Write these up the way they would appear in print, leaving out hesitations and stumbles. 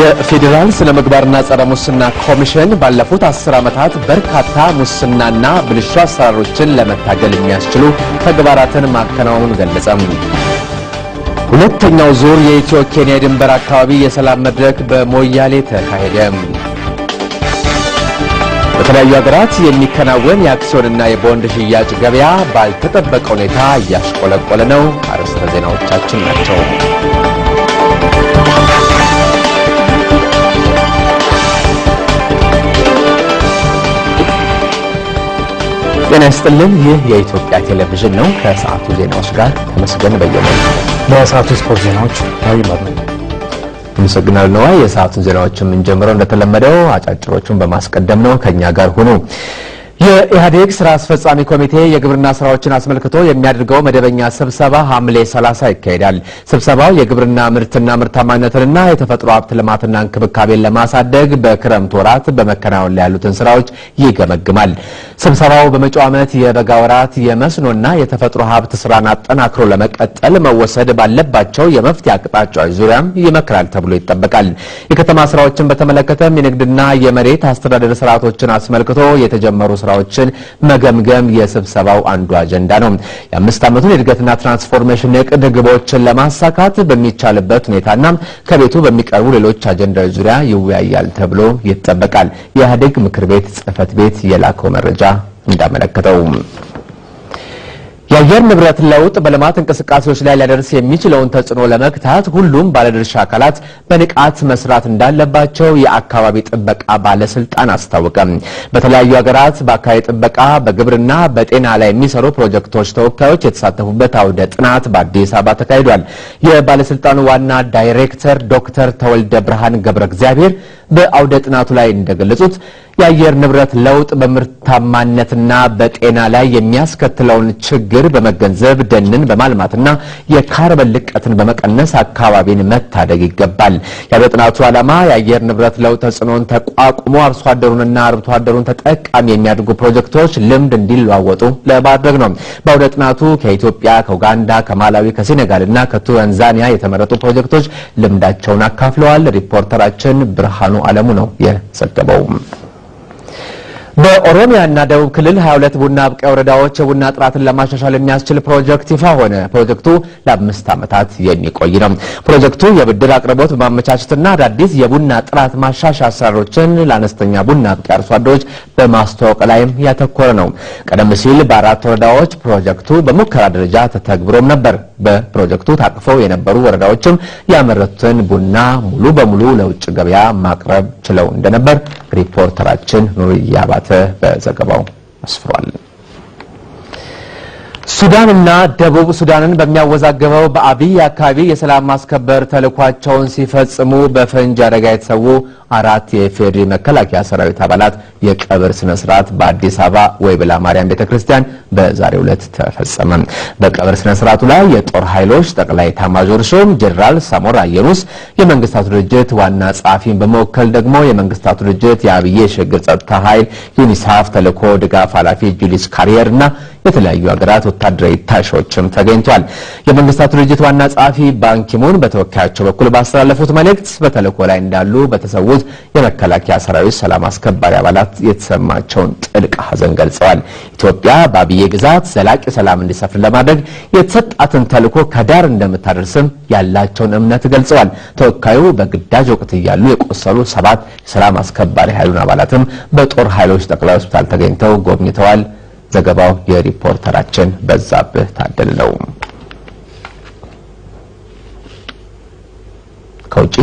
የፌዴራል ስነ ምግባርና ጸረ ሙስና ኮሚሽን ባለፉት 10 ዓመታት በርካታ ሙስናና ብልሹ አሰራሮችን ለመታገል የሚያስችሉ ተግባራትን ማከናወኑን ገለጸ። ሁለተኛው ዙር የኢትዮ ኬንያ ድንበር አካባቢ የሰላም መድረክ በሞያሌ ተካሄደ። በተለያዩ ሀገራት የሚከናወን የአክሲዮንና የቦንድ ሽያጭ ገበያ ባልተጠበቀ ሁኔታ እያሽቆለቆለ ነው። አርዕስተ ዜናዎቻችን ናቸው። ጤና ይስጥልን። ይህ የኢትዮጵያ ቴሌቪዥን ነው። ከሰዓቱ ዜናዎች ጋር ተመስገን በየነ። በሰዓቱ ስፖርት ዜናዎች ታይማሉ። እንሰግናለን ነው። የሰዓቱን ዜናዎችን እንጀምረው እንደተለመደው አጫጭሮቹን በማስቀደም ነው። ከኛ ጋር ሆኖ የኢህአዴግ ስራ አስፈጻሚ ኮሚቴ የግብርና ስራዎችን አስመልክቶ የሚያደርገው መደበኛ ስብሰባ ሐምሌ 30 ይካሄዳል። ስብሰባው የግብርና ምርትና ምርታማነትንና የተፈጥሮ ሀብት ልማትና እንክብካቤን ለማሳደግ በክረምት ወራት በመከናወን ላይ ያሉትን ስራዎች ይገመግማል። ስብሰባው በመጪው ዓመት የበጋ ወራት የመስኖና የተፈጥሮ ሀብት ስራን አጠናክሮ ለመቀጠል መወሰድ ባለባቸው የመፍትሄ አቅጣጫዎች ዙሪያም ይመክራል ተብሎ ይጠበቃል። የከተማ ስራዎችን በተመለከተም የንግድና የመሬት አስተዳደር ስርዓቶችን አስመልክቶ የተጀመሩ ስራዎችን መገምገም የስብሰባው አንዱ አጀንዳ ነው። የ5 ዓመቱን የእድገትና ትራንስፎርሜሽን እቅድ ግቦችን ለማሳካት በሚቻልበት ሁኔታና ከቤቱ በሚቀርቡ ሌሎች አጀንዳዎች ዙሪያ ይወያያል ተብሎ ይጠበቃል። የኢህአዴግ ምክር ቤት ጽህፈት ቤት የላከው መረጃ እንዳመለከተው የአየር ንብረት ለውጥ በልማት እንቅስቃሴዎች ላይ ሊያደርስ የሚችለውን ተጽዕኖ ለመክታት ሁሉም ባለድርሻ አካላት በንቃት መስራት እንዳለባቸው የአካባቢ ጥበቃ ባለስልጣን አስታወቀ። በተለያዩ ሀገራት በአካባቢ ጥበቃ፣ በግብርና፣ በጤና ላይ የሚሰሩ ፕሮጀክቶች ተወካዮች የተሳተፉበት አውደ ጥናት በአዲስ አበባ ተካሂዷል። የባለስልጣኑ ዋና ዳይሬክተር ዶክተር ተወልደ ብርሃን ገብረ እግዚአብሔር በአውደ ጥናቱ ላይ እንደገለጹት የአየር ንብረት ለውጥ በምርታማነትና በጤና ላይ የሚያስከትለውን ችግር በመገንዘብ ደንን በማልማትና የካርበን ልቀትን በመቀነስ አካባቢን መታደግ ይገባል። የአውደ ጥናቱ ዓላማ የአየር ንብረት ለውጥ ተጽዕኖን ተቋቁሞ አርሶ አደሩንና አርብቶ አደሩን ተጠቃሚ የሚያደርጉ ፕሮጀክቶች ልምድ እንዲለዋወጡ ለማድረግ ነው። በአውደ ጥናቱ ከኢትዮጵያ፣ ከኡጋንዳ፣ ከማላዊ፣ ከሴኔጋልና ከታንዛኒያ የተመረጡ ፕሮጀክቶች ልምዳቸውን አካፍለዋል። ሪፖርተራችን ብርሃኑ አለሙ ነው የዘገበው። በኦሮሚያና ደቡብ ክልል 22 ቡና አብቃይ ወረዳዎች የቡና ጥራትን ለማሻሻል የሚያስችል ፕሮጀክት ይፋ ሆነ። ፕሮጀክቱ ለ5 ዓመታት የሚቆይ ነው። ፕሮጀክቱ የብድር አቅርቦት በማመቻቸትና አዳዲስ የቡና ጥራት ማሻሻያ አሰራሮችን ለአነስተኛ ቡና አብቃይ አርሶ አደሮች በማስተዋወቅ ላይም ያተኮረ ነው። ቀደም ሲል በ4 ወረዳዎች ፕሮጀክቱ በሙከራ ደረጃ ተተግብሮም ነበር። በፕሮጀክቱ ታቅፈው የነበሩ ወረዳዎችም ያመረቱትን ቡና ሙሉ በሙሉ ለውጭ ገበያ ማቅረብ ችለው እንደነበር ሪፖርተራችን ኑርያ ባተ በዘገባው አስፍሯል። ሱዳንና ደቡብ ሱዳንን በሚያወዛገበው በአብይ አካባቢ የሰላም ማስከበር ተልዕኳቸውን ሲፈጽሙ በፈንጂ አደጋ የተሰዉ 4 የኢፌዴሪ መከላከያ ሰራዊት አባላት የቀብር ስነ ስርዓት በአዲስ አበባ ወይብላ ማርያም ቤተክርስቲያን በዛሬው ዕለት ተፈጸመ። በቀብር ስነ ስርዓቱ ላይ የጦር ኃይሎች ጠቅላይ ኤታማዦር ሹም ጀነራል ሳሞራ የኑስ፣ የመንግስታቱ ድርጅት ዋና ጸሐፊን በመወከል ደግሞ የመንግስታቱ ድርጅት የአብይ የሽግግር ጸጥታ ኃይል ዩኒሳፍ ተልዕኮ ድጋፍ ኃላፊ ጁሊስ ካሪየርና የተለያዩ ሀገራት ወታደራዊ ታሾችም ተገኝቷል። የመንግስታቱ ድርጅት ዋና ጸሐፊ ባንኪሙን በተወካያቸው በኩል ባስተላለፉት መልእክት በተልዕኮ ላይ እንዳሉ በተሰዉት የመከላከያ ሰራዊት ሰላም አስከባሪ አባላት የተሰማቸውን ጥልቅ ሐዘን ገልጸዋል። ኢትዮጵያ በአብዬ ግዛት ዘላቂ ሰላም እንዲሰፍን ለማድረግ የተሰጣትን ተልዕኮ ከዳር እንደምታደርስም ያላቸውን እምነት ገልጸዋል። ተወካዩ በግዳጅ ወቅት እያሉ የቆሰሉ 7 ሰላም አስከባሪ ኃይሉን አባላትም በጦር ኃይሎች ጠቅላይ ሆስፒታል ተገኝተው ጎብኝተዋል። ዘገባው የሪፖርተራችን በዛብህ ታደለ ነው። ከውጪ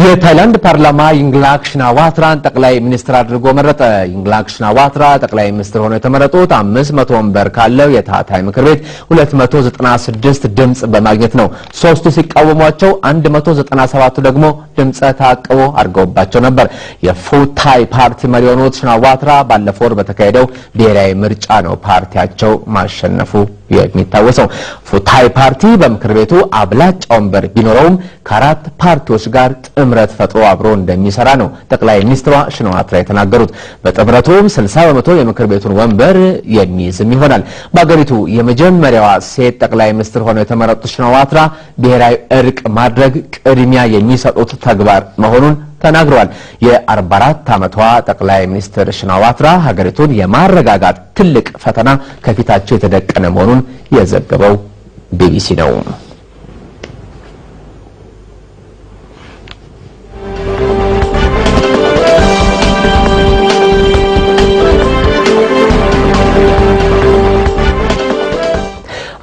የታይላንድ ፓርላማ ይንግላክ ሽናዋትራን ጠቅላይ ሚኒስትር አድርጎ መረጠ። ይንግላክ ሽናዋትራ ጠቅላይ ሚኒስትር ሆነው የተመረጡት 500 ወንበር ካለው የታህታይ ምክር ቤት 296 ድምጽ በማግኘት ነው። 3ቱ ሲቃወሟቸው 197ቱ ደግሞ ድምጽ ተአቅቦ አድርገውባቸው ነበር። የፉታይ ፓርቲ መሪ የሆኑት ሽናዋትራ ባለፈው ወር በተካሄደው ብሔራዊ ምርጫ ነው ፓርቲያቸው ማሸነፉ የሚታወሰው። ፉታይ ፓርቲ በምክር ቤቱ አብላጫ ወንበር ቢኖረውም ከ4 ፓርቲዎች ጋር ጥምረት ፈጥሮ አብሮ እንደሚሰራ ነው ጠቅላይ ሚኒስትሯ ሽናዋትራ የተናገሩት። በጥምረቱም 60% የምክር ቤቱን ወንበር የሚይዝም ይሆናል። በአገሪቱ የመጀመሪያዋ ሴት ጠቅላይ ሚኒስትር ሆነው የተመረጡት ሽናዋትራ ብሔራዊ እርቅ ማድረግ ቅድሚያ የሚሰጡት ተግባር መሆኑን ተናግረዋል። የ44 ዓመቷ ጠቅላይ ሚኒስትር ሽናዋትራ ሀገሪቱን የማረጋጋት ትልቅ ፈተና ከፊታቸው የተደቀነ መሆኑን የዘገበው ቢቢሲ ነው።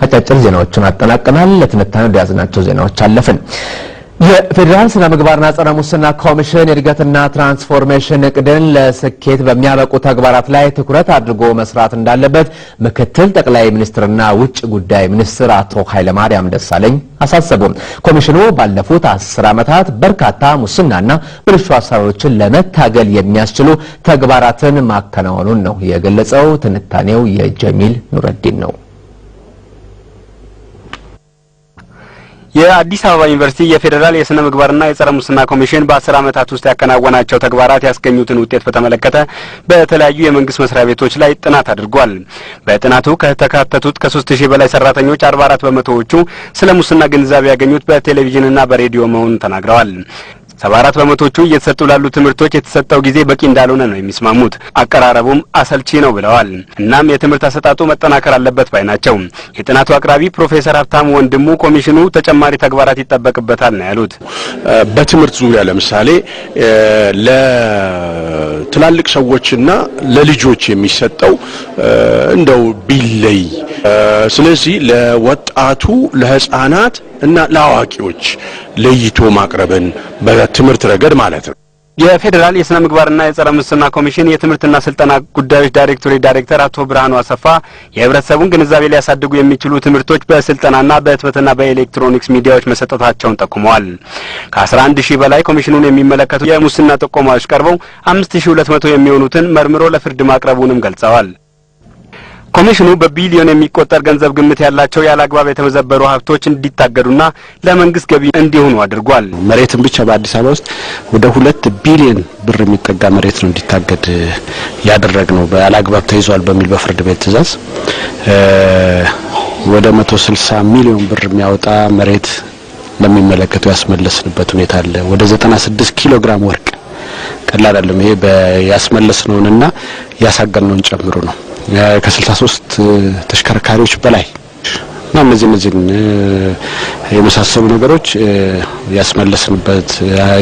አጫጭር ዜናዎችን አጠናቀናል። ለትንታኔ ያዝናቸው ዜናዎች አለፍን። የፌዴራል ስነ ምግባርና ጸረ ሙስና ኮሚሽን የእድገትና ትራንስፎርሜሽን እቅድን ለስኬት በሚያበቁ ተግባራት ላይ ትኩረት አድርጎ መስራት እንዳለበት ምክትል ጠቅላይ ሚኒስትርና ውጭ ጉዳይ ሚኒስትር አቶ ኃይለማርያም ደሳለኝ አሳሰቡ። ኮሚሽኑ ባለፉት 10 ዓመታት በርካታ ሙስናና ብልሹ አሰራሮችን ለመታገል የሚያስችሉ ተግባራትን ማከናወኑን ነው የገለጸው። ትንታኔው የጀሚል ኑረዲን ነው። የአዲስ አበባ ዩኒቨርሲቲ የፌዴራል የስነ ምግባርና የጸረ ሙስና ኮሚሽን በ10 ዓመታት ውስጥ ያከናወናቸው ተግባራት ያስገኙትን ውጤት በተመለከተ በተለያዩ የመንግስት መስሪያ ቤቶች ላይ ጥናት አድርጓል። በጥናቱ ከተካተቱት ከ3000 በላይ ሰራተኞች 44 በመቶዎቹ ስለ ሙስና ግንዛቤ ያገኙት በቴሌቪዥንና በሬዲዮ መሆኑን ተናግረዋል። 74 በመቶዎቹ እየተሰጡ ላሉ ትምህርቶች የተሰጠው ጊዜ በቂ እንዳልሆነ ነው የሚስማሙት። አቀራረቡም አሰልቺ ነው ብለዋል። እናም የትምህርት አሰጣጡ መጠናከር አለበት ባይ ናቸው። የጥናቱ አቅራቢ ፕሮፌሰር ሀብታሙ ወንድሙ ኮሚሽኑ ተጨማሪ ተግባራት ይጠበቅበታል ነው ያሉት። በትምህርት ዙሪያ ለምሳሌ ለትላልቅ ሰዎችና ለልጆች የሚሰጠው እንደው ቢለይ፣ ስለዚህ ለወጣቱ ለህፃናት እና ለአዋቂዎች ለይቶ ማቅረብን በትምህርት ረገድ ማለት ነው። የፌዴራል የስነ ምግባርና የጸረ ሙስና ኮሚሽን የትምህርትና ስልጠና ጉዳዮች ዳይሬክተር አቶ ብርሃኑ አሰፋ የህብረተሰቡን ግንዛቤ ሊያሳድጉ የሚችሉ ትምህርቶች በስልጠናና በህትመትና በኤሌክትሮኒክስ ሚዲያዎች መሰጠታቸውን ጠቁመዋል። ከ11000 በላይ ኮሚሽኑን የሚመለከቱ የሙስና ጥቆማዎች ቀርበው 5200 የሚሆኑትን መርምሮ ለፍርድ ማቅረቡንም ገልጸዋል። ኮሚሽኑ በቢሊዮን የሚቆጠር ገንዘብ ግምት ያላቸው ያለአግባብ የተመዘበሩ ሀብቶች እንዲታገዱና ለመንግስት ገቢ እንዲሆኑ አድርጓል። መሬትን ብቻ በአዲስ አበባ ውስጥ ወደ 2 ቢሊዮን ብር የሚጠጋ መሬት ነው እንዲታገድ ያደረግነው ያለአግባብ ተይዟል በሚል በፍርድ ቤት ትዕዛዝ። ወደ 160 ሚሊዮን ብር የሚያወጣ መሬት ለሚመለከተው ያስመለስንበት ሁኔታ አለ። ወደ 96 ኪሎ ግራም ወርቅ ቀላል አይደለም። ይሄ በያስመለስነውንና ያሳገነውን ጨምሮ ነው። ከ63 ተሽከርካሪዎች በላይ እና እነዚህ የመሳሰሉ ነገሮች ያስመለስንበት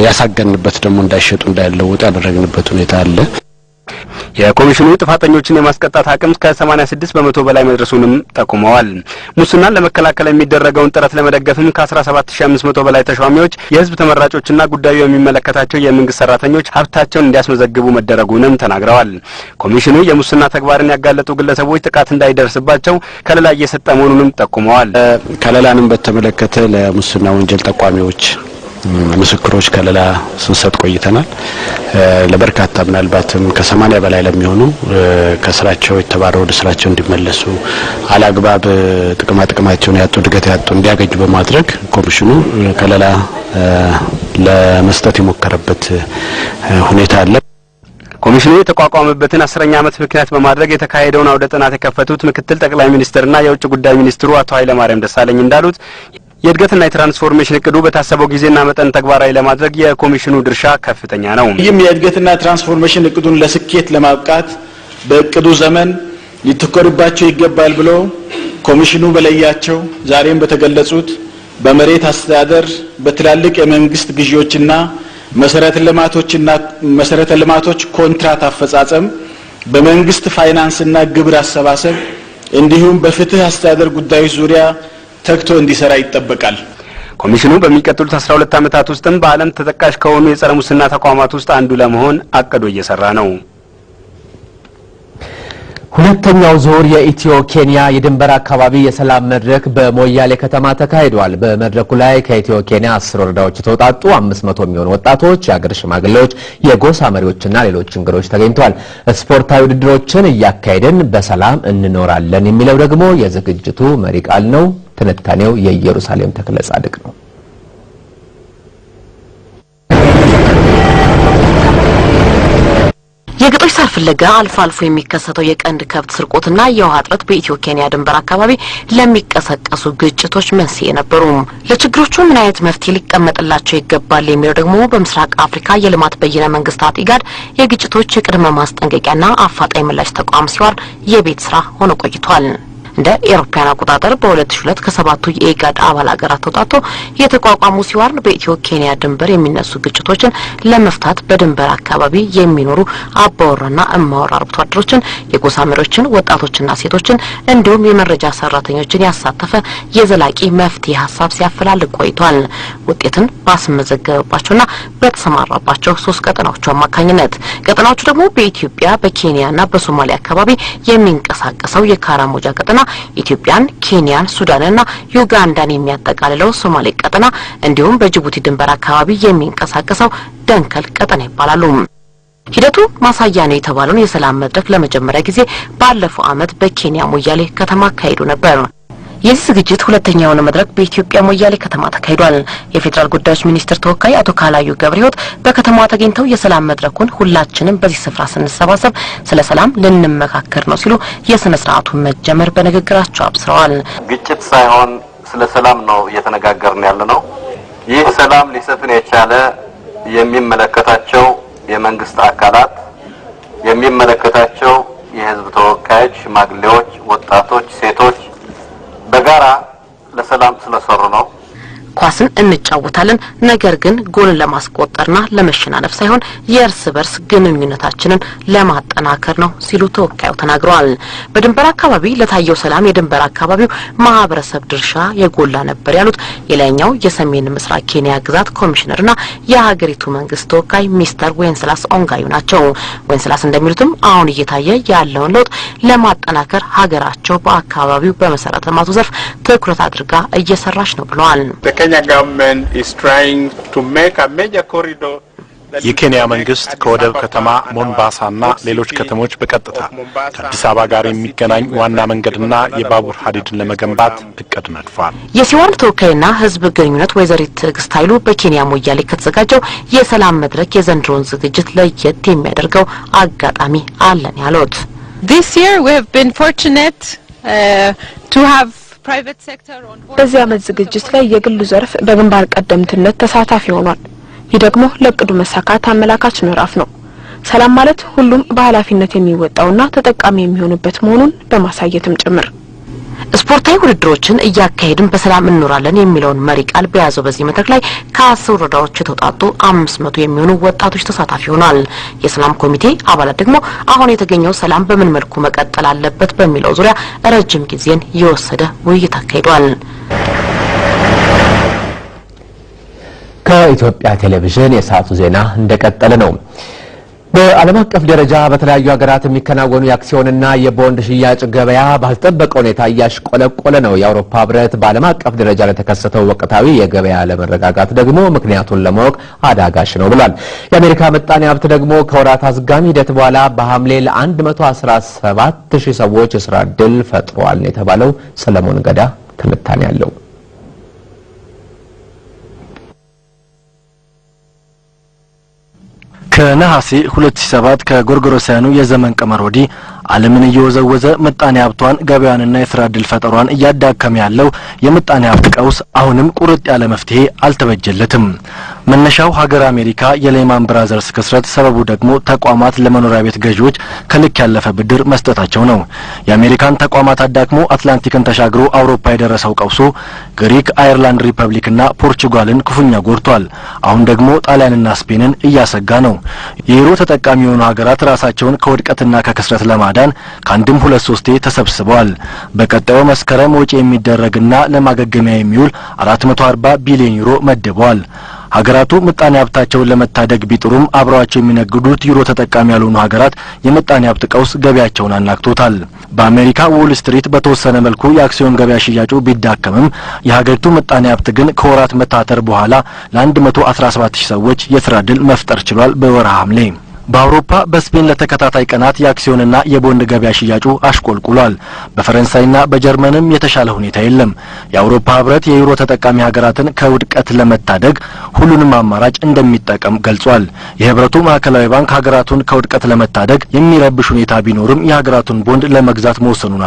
ያሳገንበት ደግሞ እንዳይሸጡ እንዳይለወጡ ያደረግንበት ሁኔታ አለ። የኮሚሽኑ ጥፋተኞችን የማስቀጣት አቅም ከ86 በመቶ በላይ መድረሱንም ጠቁመዋል። ሙስናን ለመከላከል የሚደረገውን ጥረት ለመደገፍም ከ17500 በላይ ተሿሚዎች የህዝብ ተመራጮችና ጉዳዩ የሚመለከታቸው የመንግስት ሰራተኞች ሀብታቸውን እንዲያስመዘግቡ መደረጉንም ተናግረዋል። ኮሚሽኑ የሙስና ተግባርን ያጋለጡ ግለሰቦች ጥቃት እንዳይደርስባቸው ከለላ እየሰጠ መሆኑንም ጠቁመዋል። ከለላንም በተመለከተ ለሙስና ወንጀል ጠቋሚዎች ምስክሮች ከለላ ስንሰጥ ቆይተናል። ለበርካታ ምናልባትም ከ80 በላይ ለሚሆኑ ከስራቸው የተባረሩ ወደ ስራቸው እንዲመለሱ አላግባብ ጥቅማቸውን ያጡ ድገት ያጡ እንዲያገኙ በማድረግ ኮሚሽኑ ከለላ ለመስጠት የሞከረበት ሁኔታ አለ። ኮሚሽኑ የተቋቋመበትን 10ኛ ዓመት ምክንያት በማድረግ የተካሄደውን አውደ ጥናት የከፈቱት ምክትል ጠቅላይ ሚኒስትርና የውጭ ጉዳይ ሚኒስትሩ አቶ ኃይለማርያም ደሳለኝ እንዳሉት የእድገትና የትራንስፎርሜሽን እቅዱ በታሰበው ጊዜና መጠን ተግባራዊ ለማድረግ የኮሚሽኑ ድርሻ ከፍተኛ ነው። ይህም የእድገትና ትራንስፎርሜሽን እቅዱን ለስኬት ለማብቃት በእቅዱ ዘመን ሊተኮርባቸው ይገባል ብሎ ኮሚሽኑ በለያቸው ዛሬም በተገለጹት በመሬት አስተዳደር በትላልቅ የመንግስት ግዢዎችና መሰረተ ልማቶች ኮንትራት አፈጻጸም በመንግስት ፋይናንስና ግብር አሰባሰብ እንዲሁም በፍትህ አስተዳደር ጉዳዮች ዙሪያ ተግቶ እንዲሰራ ይጠበቃል። ኮሚሽኑ በሚቀጥሉት 12 ዓመታት ውስጥም በዓለም ተጠቃሽ ከሆኑ የጸረ ሙስና ተቋማት ውስጥ አንዱ ለመሆን አቅዶ እየሰራ ነው። ሁለተኛው ዙር የኢትዮ ኬንያ የድንበር አካባቢ የሰላም መድረክ በሞያሌ ከተማ ተካሂዷል። በመድረኩ ላይ ከኢትዮ ኬንያ 10 ወረዳዎች የተውጣጡ 500 የሚሆኑ ወጣቶች፣ የአገር ሽማግሌዎች፣ የጎሳ መሪዎችና ሌሎች እንግዶች ተገኝተዋል። ስፖርታዊ ውድድሮችን እያካሄድን በሰላም እንኖራለን የሚለው ደግሞ የዝግጅቱ መሪ ቃል ነው። ትንታኔው የኢየሩሳሌም ተክለ ጻድቅ ነው። የግጦሽ ሳር ፍለጋ አልፎ የሚከሰተው የቀንድ ከብት ስርቆትና የውሃ እጥረት በኢትዮ ኬንያ ድንበር አካባቢ ለሚቀሰቀሱ ግጭቶች መንስኤ ነበሩ። ለችግሮቹ ምን አይነት መፍትሄ ሊቀመጥላቸው ይገባል የሚለው ደግሞ በምስራቅ አፍሪካ የልማት በይነ መንግስታት ኢጋድ የግጭቶች የቅድመ ማስጠንቀቂያና አፋጣኝ ምላሽ ተቋም ሲዋር የቤት ስራ ሆኖ ቆይቷል። እንደ ኤሮፓያን አቆጣጠር በ2002 ከሰባቱ የኢጋድ አባል ሀገራት ተውጣቶ የተቋቋሙ ሲዋር በኢትዮ ኬንያ ድንበር የሚነሱ ግጭቶችን ለመፍታት በድንበር አካባቢ የሚኖሩ አባወራና እማወራ አርብቶ አደሮችን፣ የጎሳ መሪዎችን፣ ወጣቶችና ሴቶችን እንዲሁም የመረጃ ሰራተኞችን ያሳተፈ የዘላቂ መፍትሄ ሀሳብ ሲያፈላልግ ቆይቷል። ውጤትን ባስመዘገበባቸውና በተሰማራባቸው 3 ቀጠናዎች አማካኝነት ቀጠናዎቹ ደግሞ በኢትዮጵያ በኬንያና በሶማሊያ አካባቢ የሚንቀሳቀሰው የካራሞጃ ቀጠና ኢትዮጵያን፣ ኬንያን፣ ሱዳንና ዩጋንዳን የሚያጠቃልለው ሶማሌ ቀጠና እንዲሁም በጅቡቲ ድንበር አካባቢ የሚንቀሳቀሰው ደንከል ቀጠና ይባላሉ። ሂደቱ ማሳያ ነው የተባለውን የሰላም መድረክ ለመጀመሪያ ጊዜ ባለፈው ዓመት በኬንያ ሞያሌ ከተማ አካሂዶ ነበር። የዚህ ዝግጅት ሁለተኛው መድረክ በኢትዮጵያ ሞያሌ ከተማ ተካሂዷል። የፌዴራል ጉዳዮች ሚኒስትር ተወካይ አቶ ካላዩ ገብረሕይወት በከተማዋ ተገኝተው የሰላም መድረኩን ሁላችንም በዚህ ስፍራ ስንሰባሰብ ስለ ሰላም ልንመካከር ነው ሲሉ የስነ ስርዓቱ መጀመር በንግግራቸው አብስረዋል። ግጭት ሳይሆን ስለ ሰላም ነው እየተነጋገርን ያለነው። ይህ ሰላም ሊሰፍን የቻለ የሚመለከታቸው የመንግስት አካላት፣ የሚመለከታቸው የህዝብ ተወካዮች፣ ሽማግሌዎች፣ ወጣቶች፣ ሴቶች በጋራ ለሰላም ስለሰሩ ነው። ኳስን እንጫወታለን፣ ነገር ግን ጎል ለማስቆጠርና ለመሸናነፍ ሳይሆን የእርስ በርስ ግንኙነታችንን ለማጠናከር ነው ሲሉ ተወካዩ ተናግረዋል። በድንበር አካባቢ ለታየው ሰላም የድንበር አካባቢው ማህበረሰብ ድርሻ የጎላ ነበር ያሉት የላይኛው የሰሜን ምስራቅ ኬንያ ግዛት ኮሚሽነርና የሀገሪቱ መንግስት ተወካይ ሚስተር ዌንስላስ ኦንጋዩ ናቸው። ዌንስላስ እንደሚሉትም አሁን እየታየ ያለውን ለውጥ ለማጠናከር ሀገራቸው በአካባቢው በመሰረተ ልማቱ ዘርፍ ትኩረት አድርጋ እየሰራች ነው ብለዋል። የኬንያ መንግስት ከወደብ ከተማ ሞንባሳና ሌሎች ከተሞች በቀጥታ ከአዲስ አበባ ጋር የሚገናኝ ዋና መንገድና የባቡር ሀዲድን ለመገንባት እቅድ ነድፏል። የሲዋር ተወካይና ህዝብ ግንኙነት ወይዘሪት ትዕግስት ኃይሉ በኬንያ ሞያሌ ከተዘጋጀው የሰላም መድረክ የዘንድሮን ዝግጅት ለየት የሚያደርገው አጋጣሚ አለን ያሉት This year we have been fortunate to have በዚህ ዓመት ዝግጅት ላይ የግሉ ዘርፍ በግንባር ቀደምትነት ተሳታፊ ሆኗል። ይህ ደግሞ ለቅዱ መሳካት አመላካች ምዕራፍ ነው። ሰላም ማለት ሁሉም በኃላፊነት የሚወጣውና ተጠቃሚ የሚሆንበት መሆኑን በማሳየትም ጭምር ስፖርታዊ ውድድሮችን እያካሄድን በሰላም እንኖራለን የሚለውን መሪ ቃል በያዘው በዚህ መድረክ ላይ ከ10 ወረዳዎች የተውጣጡ 500 የሚሆኑ ወጣቶች ተሳታፊ ሆኗል። የሰላም ኮሚቴ አባላት ደግሞ አሁን የተገኘው ሰላም በምን መልኩ መቀጠል አለበት በሚለው ዙሪያ ረጅም ጊዜን የወሰደ ውይይት አካሂዷል። ከኢትዮጵያ ቴሌቪዥን የሰዓቱ ዜና እንደቀጠለ ነው። በዓለም አቀፍ ደረጃ በተለያዩ ሀገራት የሚከናወኑ የአክሲዮንና የቦንድ ሽያጭ ገበያ ባልተጠበቀ ሁኔታ እያሽቆለቆለ ነው። የአውሮፓ ህብረት በዓለም አቀፍ ደረጃ ለተከሰተው ወቅታዊ የገበያ አለመረጋጋት ደግሞ ምክንያቱን ለማወቅ አዳጋች ነው ብሏል። የአሜሪካ ምጣኔ ሀብት ደግሞ ከወራት አዝጋሚ ሂደት በኋላ በሐምሌ ለ117,000 ሰዎች የስራ ዕድል ፈጥሯል የተባለው ሰለሞን ገዳ ትንታኔ ያለው ከነሐሴ 2007 ከጎርጎሮሳውያኑ የዘመን ቀመር ወዲህ ዓለምን እየወዘወዘ ምጣኔ ሀብቷን ገበያንና የስራ ዕድል ፈጠሯን እያዳከመ ያለው የምጣኔ ሀብት ቀውስ አሁንም ቁርጥ ያለ መፍትሄ አልተበጀለትም። መነሻው ሀገር አሜሪካ የሌማን ብራዘርስ ክስረት፣ ሰበቡ ደግሞ ተቋማት ለመኖሪያ ቤት ገዢዎች ከልክ ያለፈ ብድር መስጠታቸው ነው። የአሜሪካን ተቋማት አዳክሞ አትላንቲክን ተሻግሮ አውሮፓ የደረሰው ቀውሱ ግሪክ፣ አየርላንድ ሪፐብሊክና ፖርቹጋልን ክፉኛ ጎድቷል። አሁን ደግሞ ጣሊያንና ስፔንን እያሰጋ ነው። የዩሮ ተጠቃሚ የሆኑ ሀገራት ራሳቸውን ከውድቀትና ከክስረት ለማዳን ከአንድም ሁለት ሶስቴ ተሰብስበዋል። በቀጣዩ መስከረም ወጪ የሚደረግና ለማገገሚያ የሚውል 440 ቢሊዮን ዩሮ መድበዋል። ሀገራቱ ምጣኔ ሀብታቸውን ለመታደግ ቢጥሩም አብረዋቸው የሚነግዱት ዩሮ ተጠቃሚ ያልሆኑ ሀገራት የምጣኔ ሀብት ቀውስ ገበያቸውን አናግቶታል። በአሜሪካ ዎል ስትሪት በተወሰነ መልኩ የአክሲዮን ገበያ ሽያጩ ቢዳከምም የሀገሪቱ ምጣኔ ሀብት ግን ከወራት መታተር በኋላ ለ117,000 ሰዎች የስራ ዕድል መፍጠር ችሏል። በወርሃ ሐምሌ በአውሮፓ በስፔን ለተከታታይ ቀናት የአክሲዮንና የቦንድ ገበያ ሽያጩ አሽቆልቁሏል። በፈረንሳይና በጀርመንም የተሻለ ሁኔታ የለም። የአውሮፓ ህብረት የዩሮ ተጠቃሚ ሀገራትን ከውድቀት ለመታደግ ሁሉንም አማራጭ እንደሚጠቀም ገልጿል። የህብረቱ ማዕከላዊ ባንክ ሀገራቱን ከውድቀት ለመታደግ የሚረብሽ ሁኔታ ቢኖርም የሀገራቱን ቦንድ ለመግዛት መወሰኑን